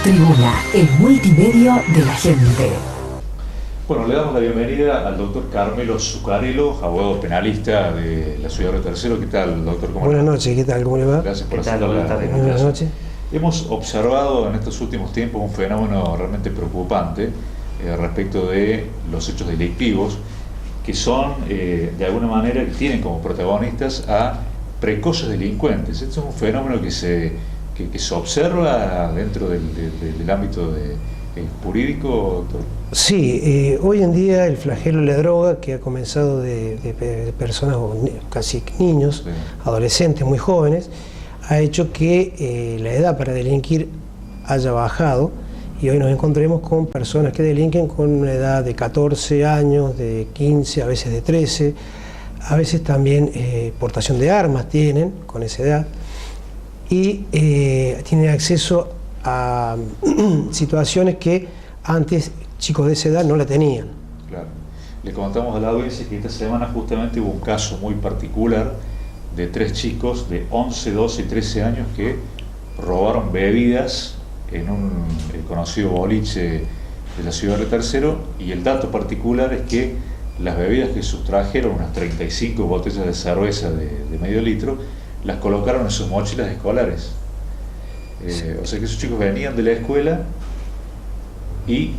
Tribuna, el multimedio de la gente. Bueno, le damos la bienvenida al doctor Carmelo Zuccarello, abogado penalista de la ciudad de Río Tercero. ¿Qué tal, doctor? Buenas noches, ¿qué tal? ¿Cómo le va? Gracias por aceptar la invitación. Buenas noches. Hemos observado en estos últimos tiempos un fenómeno realmente preocupante respecto de los hechos delictivos, que son, de alguna manera, que tienen como protagonistas a precoces delincuentes. Este es un fenómeno que se observa dentro del ámbito jurídico, doctor. Sí, hoy en día el flagelo de la droga, que ha comenzado de personas, casi niños, sí, adolescentes muy jóvenes, ha hecho que la edad para delinquir haya bajado, y hoy nos encontremos con personas que delinquen con una edad de 14 años, de 15, a veces de 13, a veces también portación de armas tienen con esa edad, y tienen acceso a situaciones que antes chicos de esa edad no la tenían. Claro. Le contamos a la audiencia que esta semana justamente hubo un caso muy particular de 3 chicos de 11, 12 y 13 años que robaron bebidas en un conocido boliche de la ciudad de Río Tercero, y el dato particular es que las bebidas que sustrajeron, unas 35 botellas de cerveza de medio litro, las colocaron en sus mochilas escolares. O sea que esos chicos venían de la escuela y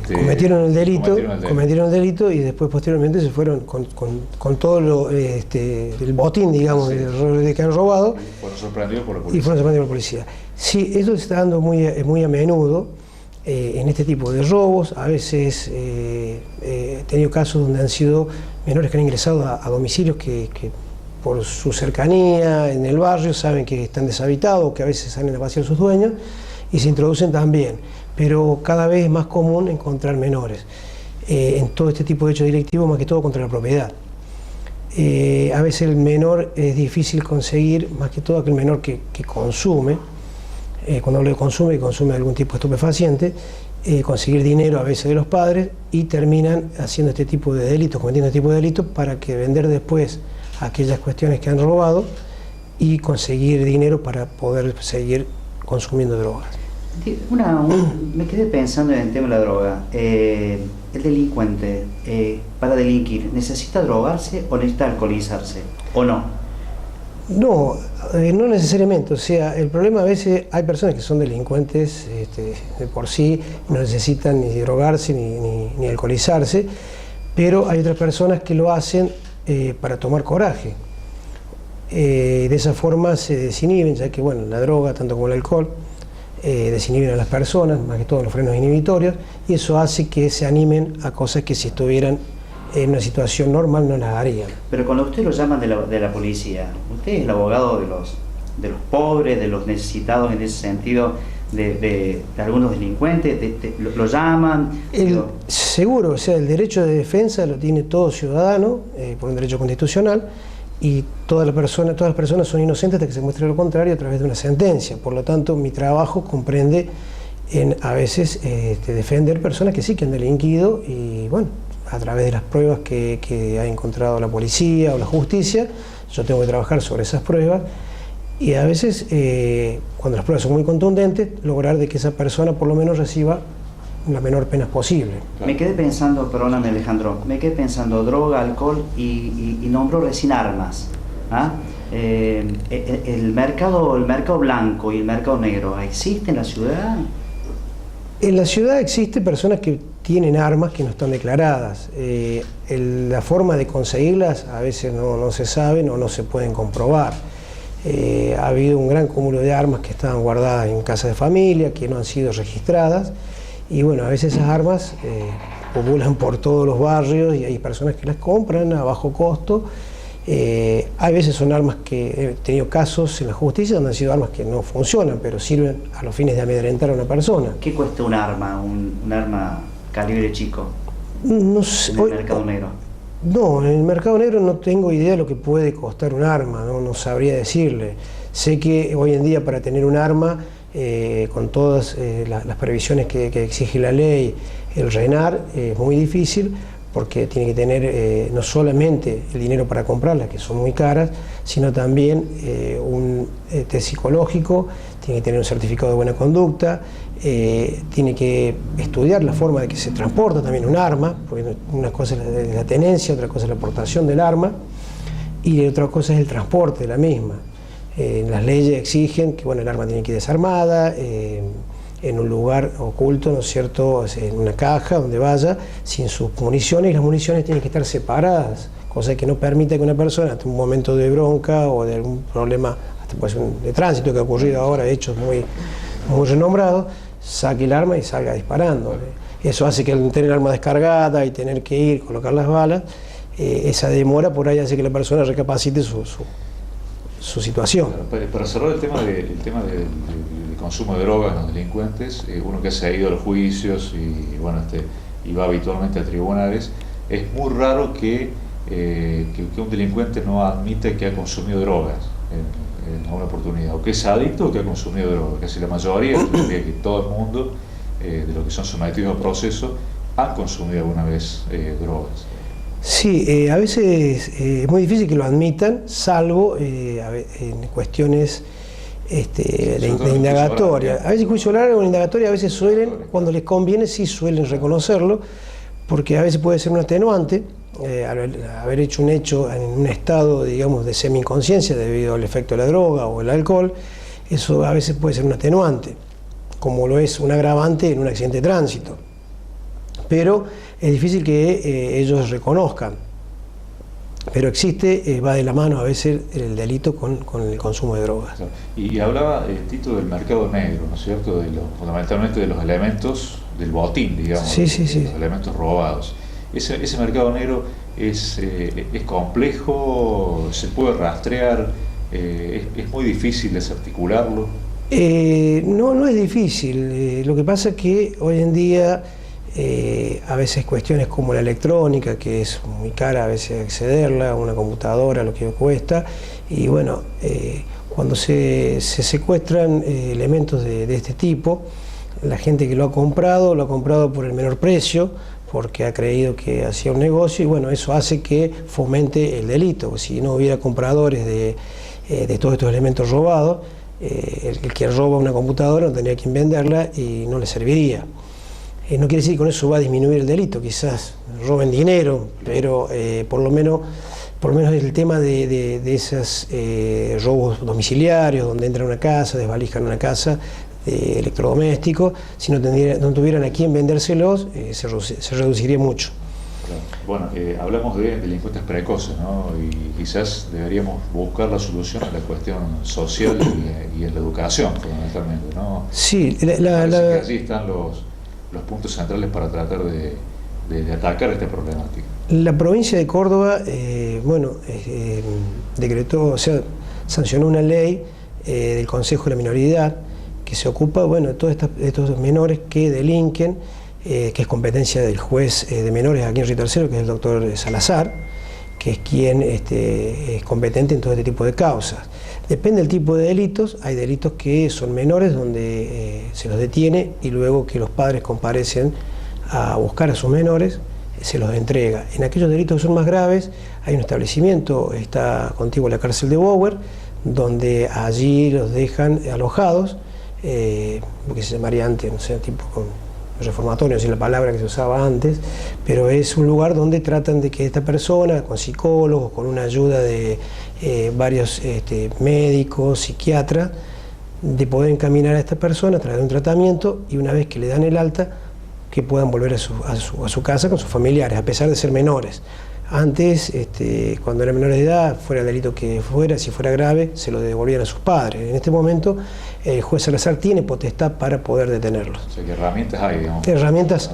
cometieron el delito y después posteriormente se fueron con todo el botín, digamos, sí, de que han robado, y fueron sorprendidos por la policía. Sí, eso se está dando muy a menudo en este tipo de robos. A veces he tenido casos donde han sido menores que han ingresado a domicilios que por su cercanía en el barrio saben que están deshabitados, que a veces salen a vaciar sus dueños y se introducen también, pero cada vez es más común encontrar menores en todo este tipo de hechos delictivos, más que todo contra la propiedad. A veces el menor es difícil conseguir, más que todo aquel menor que consume, cuando hablo de consume, que consume algún tipo de estupefaciente, conseguir dinero a veces de los padres, y terminan haciendo este tipo de delitos, cometiendo este tipo de delitos para que vender después aquellas cuestiones que han robado y conseguir dinero para poder seguir consumiendo drogas. Me quedé pensando en el tema de la droga. El delincuente, para delinquir, ¿necesita drogarse o necesita alcoholizarse? ¿O no? No, no necesariamente. O sea, el problema a veces, hay personas que son delincuentes de por sí, no necesitan ni drogarse ni alcoholizarse, pero hay otras personas que lo hacen para tomar coraje. De esa forma se desinhiben, ya que bueno, la droga, tanto como el alcohol, desinhiben a las personas, más que todo los frenos inhibitorios, y eso hace que se animen a cosas que si estuvieran en una situación normal no las harían. Pero cuando usted lo llaman de la policía, ¿usted es el abogado de los pobres, de los necesitados en ese sentido, de algunos delincuentes? ¿Lo llaman? Seguro, o sea, el derecho de defensa lo tiene todo ciudadano, por un derecho constitucional, y todas las personas son inocentes hasta que se muestre lo contrario a través de una sentencia. Por lo tanto, mi trabajo comprende a veces defender personas que sí que han delinquido, y bueno, a través de las pruebas que ha encontrado la policía o la justicia, yo tengo que trabajar sobre esas pruebas, y a veces, cuando las pruebas son muy contundentes, lograr de que esa persona por lo menos reciba la menor pena posible. Me quedé pensando, perdóname Alejandro, droga, alcohol y nombró recién armas. ¿Ah? El mercado blanco y el mercado negro, ¿existe en la ciudad? En la ciudad existen personas que tienen armas que no están declaradas. La forma de conseguirlas a veces no se saben o no se pueden comprobar. Ha habido un gran cúmulo de armas que estaban guardadas en casas de familia, que no han sido registradas, y bueno, a veces esas armas populan por todos los barrios y hay personas que las compran a bajo costo. Hay veces son armas que he tenido casos en la justicia donde han sido armas que no funcionan, pero sirven a los fines de amedrentar a una persona. ¿Qué cuesta un arma, un arma calibre chico? No sé, en el mercado negro. No, en el mercado negro no tengo idea de lo que puede costar un arma, no sabría decirle. Sé que hoy en día para tener un arma, con todas las previsiones que exige la ley, el RENAR, es muy difícil, porque tiene que tener no solamente el dinero para comprarlas, que son muy caras, sino también un test psicológico, tiene que tener un certificado de buena conducta, tiene que estudiar la forma de que se transporta también un arma, porque una cosa es la tenencia, otra cosa es la portación del arma, y otra cosa es el transporte de la misma. Las leyes exigen que el arma tiene que ir desarmada, en un lugar oculto, ¿no es cierto?, en una caja donde vaya, sin sus municiones, y las municiones tienen que estar separadas, cosa que no permite que una persona, ante un momento de bronca o de algún problema, hasta puede ser de tránsito que ha ocurrido ahora, hechos muy renombrados, saque el arma y salga disparando. Eso hace que al tener el arma descargada y tener que ir, colocar las balas, esa demora por ahí hace que la persona recapacite su situación. Para cerrar el tema del consumo de drogas en los delincuentes, uno que se ha ido a los juicios y va habitualmente a tribunales, es muy raro que un delincuente no admite que ha consumido drogas en alguna oportunidad, o que es adicto o que ha consumido drogas. Casi la mayoría, yo diría que todo el mundo, de los que son sometidos a proceso, han consumido alguna vez drogas. Sí, a veces es muy difícil que lo admitan, salvo en cuestiones de indagatoria. A veces juicio oral o indagatoria, a veces suelen, cuando les conviene, sí suelen reconocerlo, porque a veces puede ser un atenuante, haber hecho un hecho en un estado, digamos, de semi-inconsciencia debido al efecto de la droga o el alcohol. Eso a veces puede ser un atenuante, como lo es un agravante en un accidente de tránsito. Pero es difícil que ellos reconozcan. Pero existe, va de la mano a veces el delito con el consumo de drogas. Y hablaba Tito del mercado negro, ¿no es cierto? Fundamentalmente de los elementos del botín, digamos, sí. Los elementos robados. Ese mercado negro es complejo, se puede rastrear, es muy difícil desarticularlo. No es difícil. Lo que pasa es que hoy en día a veces cuestiones como la electrónica, que es muy cara a veces accederla, una computadora, lo que cuesta, y cuando se secuestran elementos de este tipo, la gente que lo ha comprado por el menor precio, porque ha creído que hacía un negocio, y eso hace que fomente el delito. Si no hubiera compradores de todos estos elementos robados, el que roba una computadora no tendría quien venderla y no le serviría. No quiere decir que con eso va a disminuir el delito, quizás roben dinero, pero por lo menos el tema de esos robos domiciliarios, donde entran a una casa, desvalijan una casa de electrodomésticos, si no tuvieran a quién vendérselos, se reduciría mucho. Bueno, hablamos de delincuentes precoces, ¿no? Y quizás deberíamos buscar la solución a la cuestión social y en la educación, fundamentalmente, ¿no? Sí, que allí están los puntos centrales para tratar de atacar esta problemática. La provincia de Córdoba, decretó, sancionó una ley del Consejo de la Minoridad que se ocupa, de todos estos menores que delinquen, que es competencia del juez de menores aquí en Río Tercero, que es el doctor Salazar, que es quien es competente en todo este tipo de causas. Depende del tipo de delitos, hay delitos que son menores donde se los detiene y luego que los padres comparecen a buscar a sus menores, se los entrega. En aquellos delitos que son más graves, hay un establecimiento, está contiguo a la cárcel de Bower, donde allí los dejan alojados, porque se llamaría antes, tipo con reformatorio, no sé la palabra que se usaba antes, pero es un lugar donde tratan de que esta persona, con psicólogos, con una ayuda de varios médicos, psiquiatras, de poder encaminar a esta persona a través de un tratamiento, y una vez que le dan el alta, que puedan volver a su casa con sus familiares, a pesar de ser menores. Antes, cuando eran menores de edad, fuera el delito que fuera, si fuera grave, se lo devolvían a sus padres. En este momento, el juez Salazar tiene potestad para poder detenerlos. O sea, que herramientas hay, digamos. Herramientas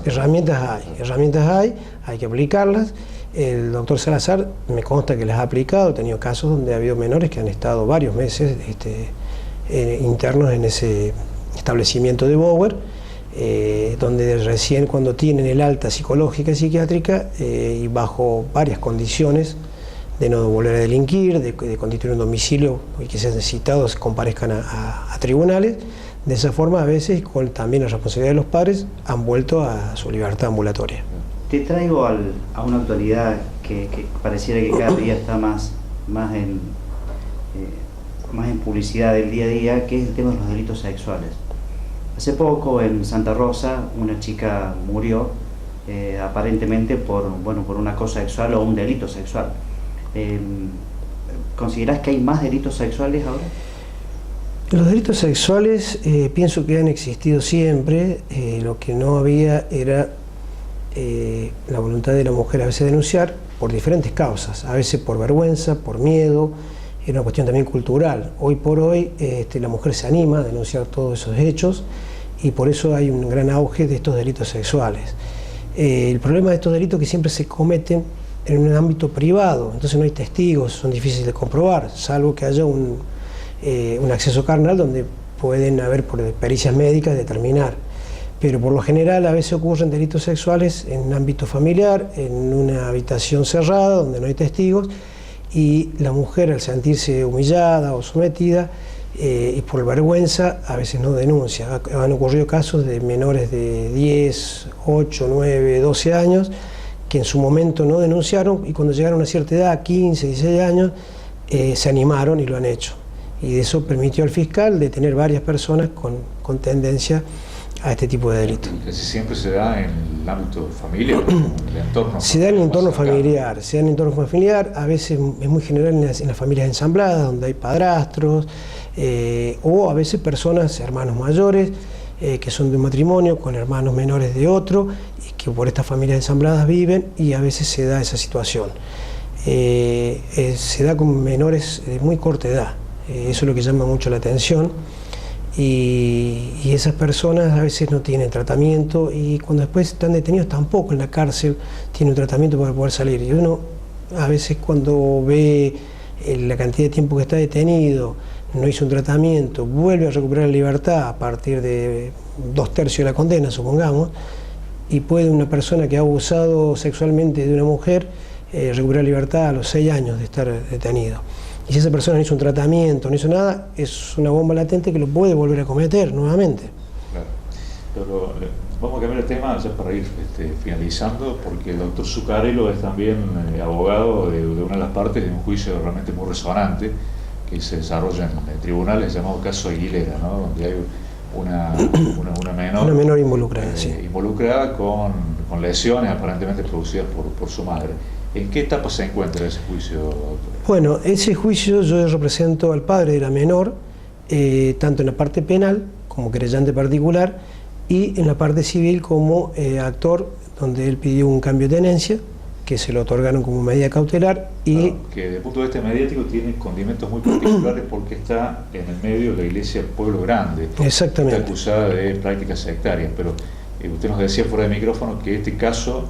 hay que aplicarlas. El doctor Salazar me consta que las ha aplicado. He tenido casos donde ha habido menores que han estado varios meses internos en ese establecimiento de Bower, donde recién cuando tienen el alta psicológica y psiquiátrica y bajo varias condiciones de no volver a delinquir, de constituir un domicilio y que sean citados, comparezcan a tribunales, de esa forma a veces con también la responsabilidad de los padres han vuelto a su libertad ambulatoria. Te traigo a una actualidad que pareciera que cada día está más en publicidad del día a día, que es el tema de los delitos sexuales. Hace poco en Santa Rosa una chica murió aparentemente por un acoso sexual o un delito sexual. ¿Considerás que hay más delitos sexuales ahora? Los delitos sexuales pienso que han existido siempre. Lo que no había era la voluntad de la mujer a veces denunciar por diferentes causas, a veces por vergüenza, por miedo. Era una cuestión también cultural. Hoy por hoy la mujer se anima a denunciar todos esos hechos y por eso hay un gran auge de estos delitos sexuales. El problema de estos delitos es que siempre se cometen en un ámbito privado, entonces no hay testigos, son difíciles de comprobar, salvo que haya un acceso carnal donde pueden haber por pericias médicas determinar. Pero por lo general a veces ocurren delitos sexuales en un ámbito familiar, en una habitación cerrada donde no hay testigos, y la mujer, al sentirse humillada o sometida y por vergüenza, a veces no denuncia. Han ocurrido casos de menores de 10, 8, 9, 12 años que en su momento no denunciaron y cuando llegaron a cierta edad, 15, 16 años, se animaron y lo han hecho. Y eso permitió al fiscal detener varias personas con tendencia a este tipo de delitos. Casi siempre se da en el ámbito familiar, en el entorno. Se da en el entorno familiar, a veces es muy general en las familias ensambladas, donde hay padrastros, o a veces personas, hermanos mayores, que son de un matrimonio con hermanos menores de otro, y que por estas familias ensambladas viven, y a veces se da esa situación. Se da con menores de muy corta edad, eso es lo que llama mucho la atención. Y esas personas a veces no tienen tratamiento y cuando después están detenidos tampoco en la cárcel tienen un tratamiento para poder salir. Y uno a veces cuando ve la cantidad de tiempo que está detenido, no hizo un tratamiento, vuelve a recuperar la libertad a partir de 2/3 de la condena, supongamos, y puede una persona que ha abusado sexualmente de una mujer recuperar la libertad a los 6 años de estar detenido. Y si esa persona no hizo un tratamiento, no hizo nada, es una bomba latente que lo puede volver a cometer nuevamente. Claro. Pero vamos a cambiar el tema ya para ir finalizando, porque el doctor Zuccarello es también abogado de una de las partes de un juicio realmente muy resonante que se desarrolla en tribunales llamado caso Aguilera, ¿no? Donde hay una menor involucrada, sí. Involucrada con lesiones aparentemente producidas por su madre. ¿En qué etapa se encuentra ese juicio, doctor? Bueno, ese juicio yo represento al padre de la menor, tanto en la parte penal como querellante particular y en la parte civil como actor, donde él pidió un cambio de tenencia que se lo otorgaron como medida cautelar y... Claro, que desde el punto de vista mediático tiene condimentos muy particulares porque está en el medio de la iglesia Pueblo Grande. Exactamente. Está acusada de prácticas sectarias, pero usted nos decía fuera de micrófono que este caso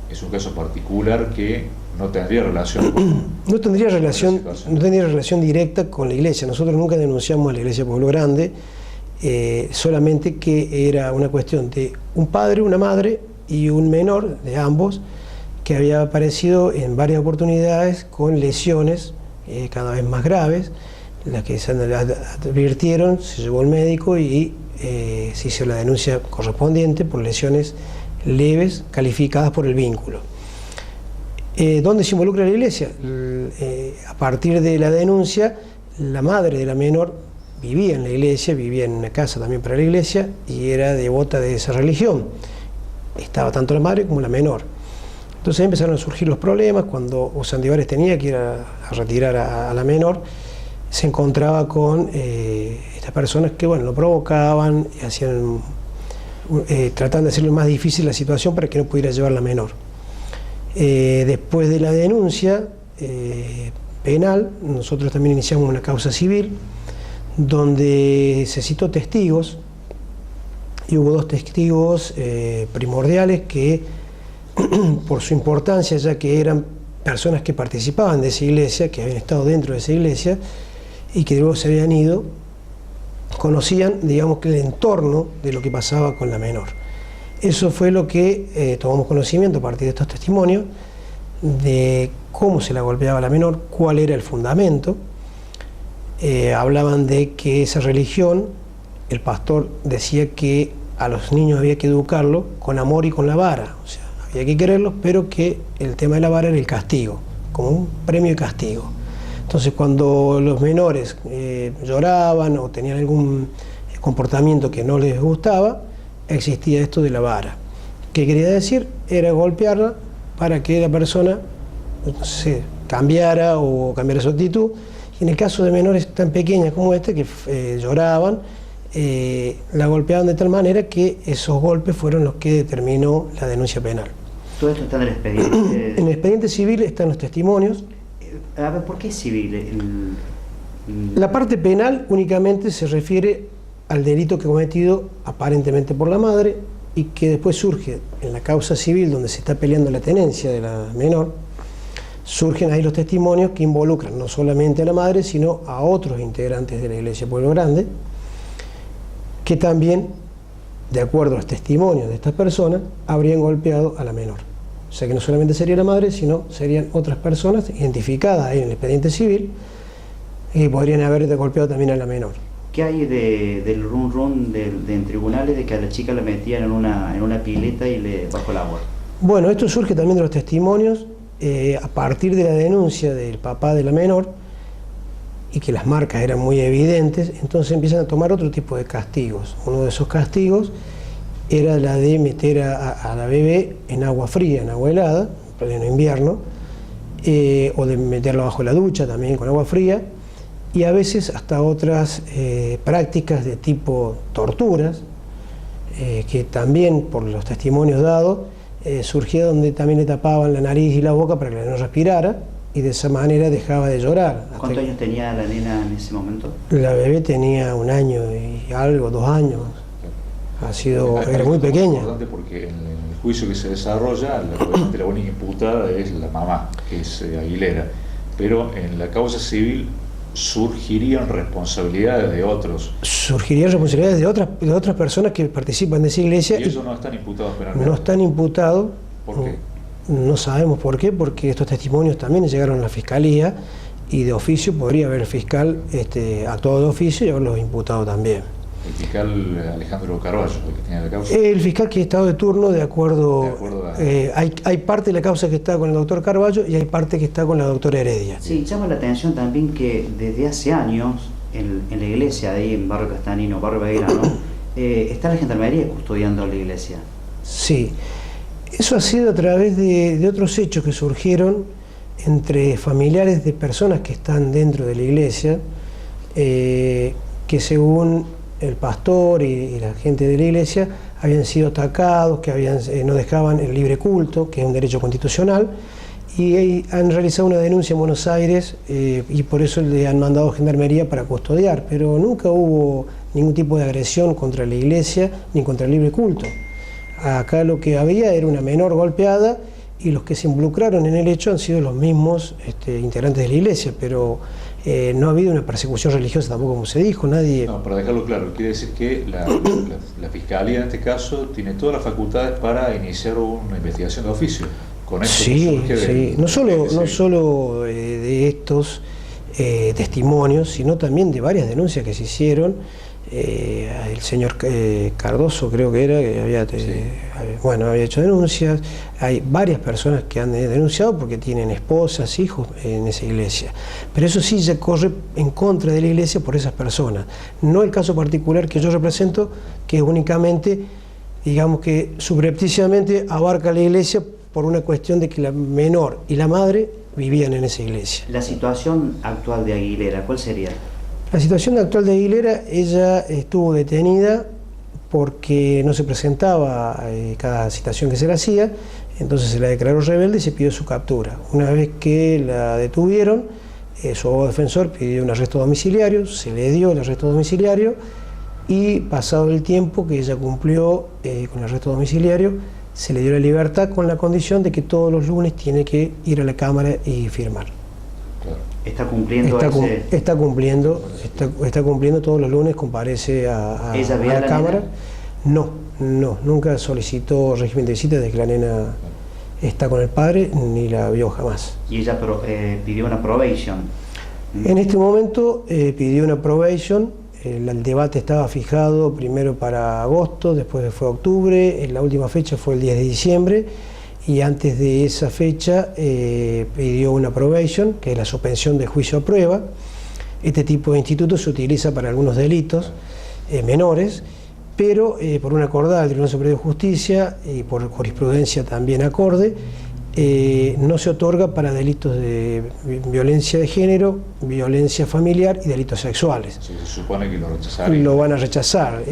es un caso particular que no tendría relación con... No tendría relación directa con la iglesia. Nosotros nunca denunciamos a la iglesia Pueblo Grande, solamente que era una cuestión de un padre, una madre y un menor de ambos que había aparecido en varias oportunidades con lesiones cada vez más graves, las que se advirtieron, se llevó al médico y se hizo la denuncia correspondiente por lesiones leves calificadas por el vínculo. ¿Dónde se involucra la iglesia? A partir de la denuncia, la madre de la menor vivía en la iglesia, vivía en una casa también para la iglesia y era devota de esa religión. Estaba tanto la madre como la menor. Entonces empezaron a surgir los problemas cuando Osandívares tenía que ir a retirar a la menor, se encontraba con estas personas que lo provocaban y hacían, trataban de hacerle más difícil la situación para que no pudiera llevar la menor. Después de la denuncia penal, nosotros también iniciamos una causa civil donde se citó testigos y hubo 2 testigos primordiales que por su importancia, ya que eran personas que participaban de esa iglesia, que habían estado dentro de esa iglesia y que luego se habían ido, conocían, digamos, que el entorno de lo que pasaba con la menor. Eso fue lo que tomamos conocimiento a partir de estos testimonios, de cómo se la golpeaba a la menor, cuál era el fundamento. Hablaban de que esa religión, el pastor decía que a los niños había que educarlo con amor y con la vara, o sea, había que quererlos, pero que el tema de la vara era el castigo, como un premio y castigo. Entonces, cuando los menores lloraban o tenían algún comportamiento que no les gustaba, existía esto de la vara. ¿Qué quería decir? Era golpearla para que la persona se cambiara o cambiara su actitud. Y en el caso de menores tan pequeñas como este, que lloraban, la golpeaban de tal manera que esos golpes fueron los que determinó la denuncia penal. ¿Todo esto está en el expediente? En el expediente civil están los testimonios. A ver, ¿por qué civil? La parte penal únicamente se refiere al delito que ha cometido aparentemente por la madre y que después surge en la causa civil donde se está peleando la tenencia de la menor. Surgen ahí los testimonios que involucran no solamente a la madre, sino a otros integrantes de la Iglesia Pueblo Grande, que también, de acuerdo a los testimonios de estas personas, habrían golpeado a la menor. O sea que no solamente sería la madre, sino serían otras personas identificadas ahí en el expediente civil y podrían haber golpeado también a la menor. ¿Qué hay del run en tribunales de que a la chica la metían en una pileta y bajo el agua? Bueno, esto surge también de los testimonios a partir de la denuncia del papá de la menor y que las marcas eran muy evidentes, entonces empiezan a tomar otro tipo de castigos. Uno de esos castigos era la de meter a la bebé en agua fría, en agua helada, en pleno invierno, o de meterla bajo la ducha también con agua fría, y a veces hasta otras prácticas de tipo torturas, que también por los testimonios dados surgía donde también le tapaban la nariz y la boca para que no respirara, y de esa manera dejaba de llorar. ¿Cuántos años tenía la nena en ese momento? La bebé tenía 1 año y algo, 2 años. Era muy pequeña. Es importante porque en el juicio que se desarrolla, la única imputada es la mamá, que es Aguilera, pero en la causa civil surgirían responsabilidades de otros. Surgirían responsabilidades de otras personas que participan de esa iglesia. ¿Y ellos no están imputados penalmente? No están imputados. ¿Por qué? No sabemos por qué, porque estos testimonios también llegaron a la fiscalía y de oficio podría haber el fiscal actuado de oficio y haberlos imputado también. El fiscal Alejandro Carballo, el que tiene la causa. El fiscal que ha estado de turno, de acuerdo hay parte de la causa que está con el doctor Carballo y hay parte que está con la doctora Heredia. Sí, llama la atención también que desde hace años en la iglesia, ahí en Barrio Castanino, Barrio Belgrano, está la gendarmería custodiando la iglesia. Sí, eso ha sido a través de otros hechos que surgieron entre familiares de personas que están dentro de la iglesia, que según el pastor y la gente de la iglesia habían sido atacados, que no dejaban el libre culto, que es un derecho constitucional, y han realizado una denuncia en Buenos Aires y por eso le han mandado gendarmería para custodiar, pero nunca hubo ningún tipo de agresión contra la iglesia ni contra el libre culto. Acá lo que había era una menor golpeada y los que se involucraron en el hecho han sido los mismos integrantes de la iglesia, pero no ha habido una persecución religiosa tampoco, como se dijo, nadie... No, para dejarlo claro, quiere decir que la Fiscalía en este caso tiene todas las facultades para iniciar una investigación de oficio. Con esto sí. No solo de estos testimonios, sino también de varias denuncias que se hicieron. El señor Cardoso creo que era, que había hecho denuncias. Hay varias personas que han denunciado porque tienen esposas, hijos en esa iglesia, pero eso sí se corre en contra de la iglesia por esas personas, no el caso particular que yo represento, que es únicamente, digamos que subrepticiamente abarca la iglesia por una cuestión de que la menor y la madre vivían en esa iglesia. La situación actual de Aguilera, ¿cuál sería? La situación actual de Aguilera, ella estuvo detenida porque no se presentaba cada citación que se le hacía, entonces se la declaró rebelde y se pidió su captura. Una vez que la detuvieron, su abogado defensor pidió un arresto domiciliario, se le dio el arresto domiciliario y pasado el tiempo que ella cumplió con el arresto domiciliario, se le dio la libertad con la condición de que todos los lunes tiene que ir a la Cámara y firmar. ¿Está cumpliendo Está cumpliendo todos los lunes, comparece a la Cámara. No, nunca solicitó régimen de visita desde que la nena está con el padre, ni la vio jamás. ¿Y ella pidió una probation? En este momento pidió una probation, el debate estaba fijado primero para agosto, después fue octubre, la última fecha fue el 10 de diciembre, y antes de esa fecha pidió una probation, que es la suspensión de juicio a prueba. Este tipo de instituto se utiliza para algunos delitos menores, pero por una acordada del Tribunal Superior de Justicia y por jurisprudencia también acorde, no se otorga para delitos de violencia de género, violencia familiar y delitos sexuales. Sí, se supone que lo rechazarían. Lo van a rechazar.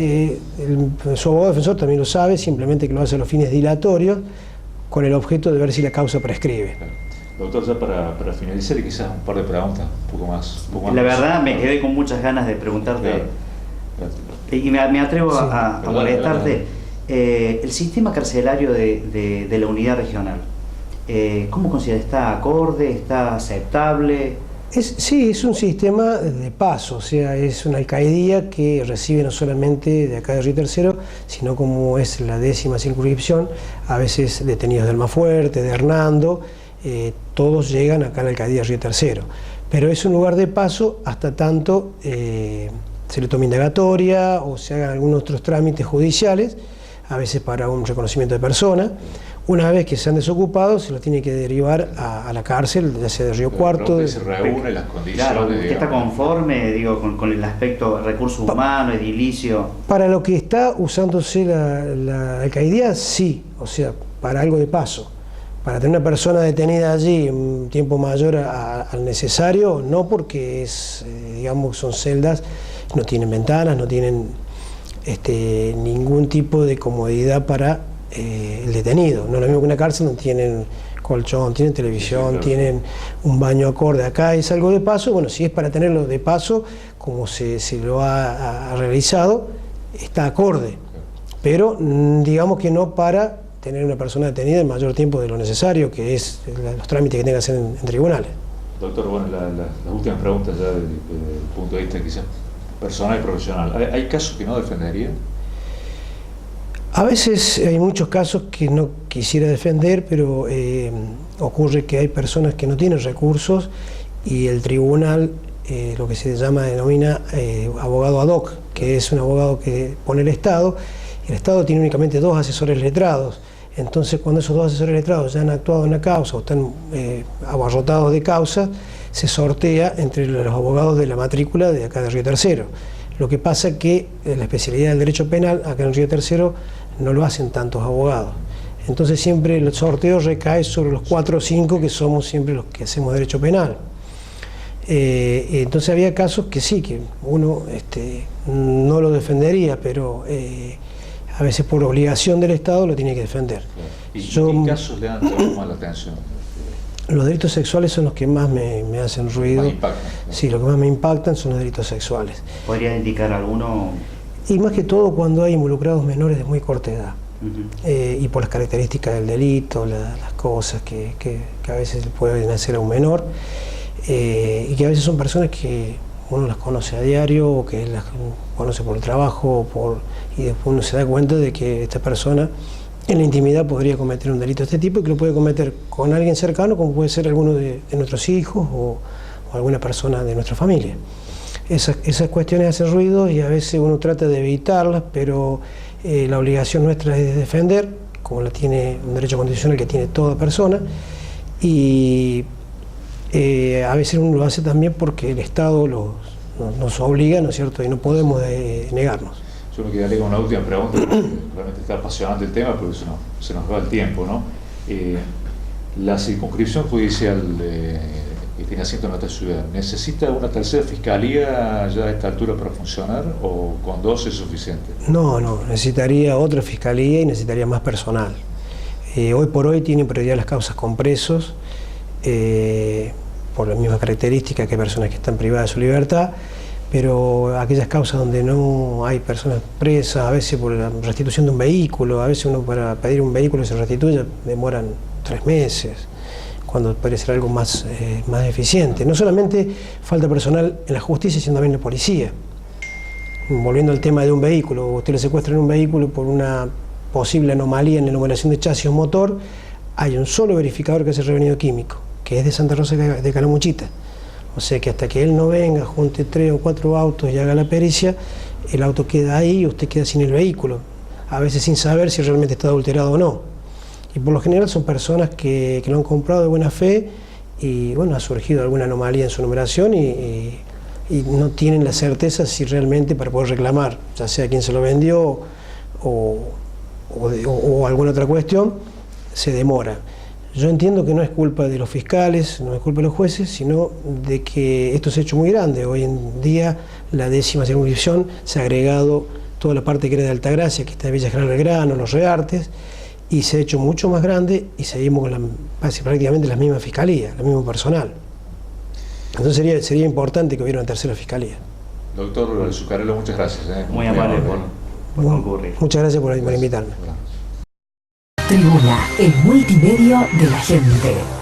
Su abogado defensor también lo sabe, simplemente que lo hace a los fines dilatorios, con el objeto de ver si la causa prescribe. Claro. Doctor, ya para finalizar, y quizás un par de preguntas, un poco más. La verdad, me quedé con muchas ganas de preguntarte, y me atrevo a molestarte. El sistema carcelario de la unidad regional, ¿cómo considera? ¿Está acorde? ¿Está aceptable? Sí, es un sistema de paso, o sea, es una alcaidía que recibe no solamente de acá de Río Tercero, sino como es la 10ª circunscripción, a veces detenidos de Almafuerte, de Hernando, todos llegan acá a la alcaldía de Río Tercero. Pero es un lugar de paso hasta tanto se le tome indagatoria o se hagan algunos otros trámites judiciales, a veces para un reconocimiento de persona. Una vez que se han desocupado, se los tiene que derivar a la cárcel, ya sea de Río Cuarto. Se reúnen las condiciones. Claro, ¿usted está conforme, con el aspecto de recursos humanos, edilicio? Para lo que está usándose la alcaldía, sí, o sea, para algo de paso. Para tener una persona detenida allí un tiempo mayor al necesario, no, porque digamos, son celdas, no tienen ventanas, no tienen ningún tipo de comodidad para el detenido. No es lo mismo que una cárcel, no tienen colchón, tienen televisión, sí, claro, tienen un baño acorde. Acá es algo de paso. Bueno, si es para tenerlo de paso, como se lo ha realizado, está acorde, pero digamos que no para tener una persona detenida el mayor tiempo de lo necesario, que es los trámites que tenga que hacer en tribunales. Doctor, bueno, las últimas preguntas ya desde el punto de vista quizás personal y profesional. ¿Hay casos que no defendería? A veces hay muchos casos que no quisiera defender, pero ocurre que hay personas que no tienen recursos y el tribunal, lo que se denomina abogado ad hoc, que es un abogado que pone el Estado. El Estado tiene únicamente 2 asesores letrados. Entonces, cuando esos 2 asesores letrados ya han actuado en la causa o están abarrotados de causa, se sortea entre los abogados de la matrícula de acá de Río Tercero. Lo que pasa es que la especialidad del derecho penal acá en Río Tercero no lo hacen tantos abogados. Entonces siempre el sorteo recae sobre los 4 o 5 que somos siempre los que hacemos derecho penal. Entonces había casos que sí, que uno no lo defendería, pero a veces por obligación del Estado lo tiene que defender. ¿Y qué casos le dan más la atención? Los delitos sexuales son los que más me hacen ruido. Más impactan, ¿no? Sí, lo que más me impactan son los delitos sexuales. ¿Podría indicar alguno? Y más que todo cuando hay involucrados menores de muy corta edad. Y por las características del delito, las cosas que a veces pueden hacer a un menor, y que a veces son personas que uno las conoce a diario o que las conoce por el trabajo y después uno se da cuenta de que esta persona en la intimidad podría cometer un delito de este tipo y que lo puede cometer con alguien cercano, como puede ser alguno de nuestros hijos o alguna persona de nuestra familia. Esas cuestiones hacen ruido y a veces uno trata de evitarlas, pero la obligación nuestra es de defender, como la tiene un derecho constitucional que tiene toda persona, y a veces uno lo hace también porque el Estado nos obliga, ¿no es cierto?, y no podemos negarnos. Yo me quedaría con una última pregunta, porque realmente está apasionante el tema, pero se nos va el tiempo, ¿no? La circunscripción judicial que tiene asiento en nuestra ciudad, ¿necesita una tercera fiscalía ya a esta altura para funcionar o con 2 es suficiente? No, necesitaría otra fiscalía y necesitaría más personal. Hoy por hoy tienen prioridad las causas con presos, por las mismas características que hay personas que están privadas de su libertad, pero aquellas causas donde no hay personas presas, a veces por la restitución de un vehículo, a veces uno para pedir un vehículo que se restituya demoran 3 meses, cuando puede ser algo más eficiente. No solamente falta personal en la justicia, sino también en la policía. Volviendo al tema de un vehículo, usted le secuestran un vehículo por una posible anomalía en la numeración de chasis o motor, hay un solo verificador que hace revenido químico, que es de Santa Rosa de Calamuchita. O sea que hasta que él no venga, junte 3 o 4 autos y haga la pericia, el auto queda ahí y usted queda sin el vehículo, a veces sin saber si realmente está adulterado o no. Y por lo general son personas que lo han comprado de buena fe y bueno, ha surgido alguna anomalía en su numeración y no tienen la certeza si realmente para poder reclamar, ya sea quien se lo vendió o alguna otra cuestión, se demora. Yo entiendo que no es culpa de los fiscales, no es culpa de los jueces, sino de que esto se ha hecho muy grande. Hoy en día la 10ª circunscripción se ha agregado toda la parte que era de Altagracia, que está de Villa General Belgrano, Los Reartes, y se ha hecho mucho más grande y seguimos con prácticamente la misma fiscalía, el mismo personal. Entonces sería importante que hubiera una tercera fiscalía. Doctor Zuccarello, muchas gracias. Muy amable por concurrir. Muchas gracias por invitarme. Tribuna, el multimedio de la gente.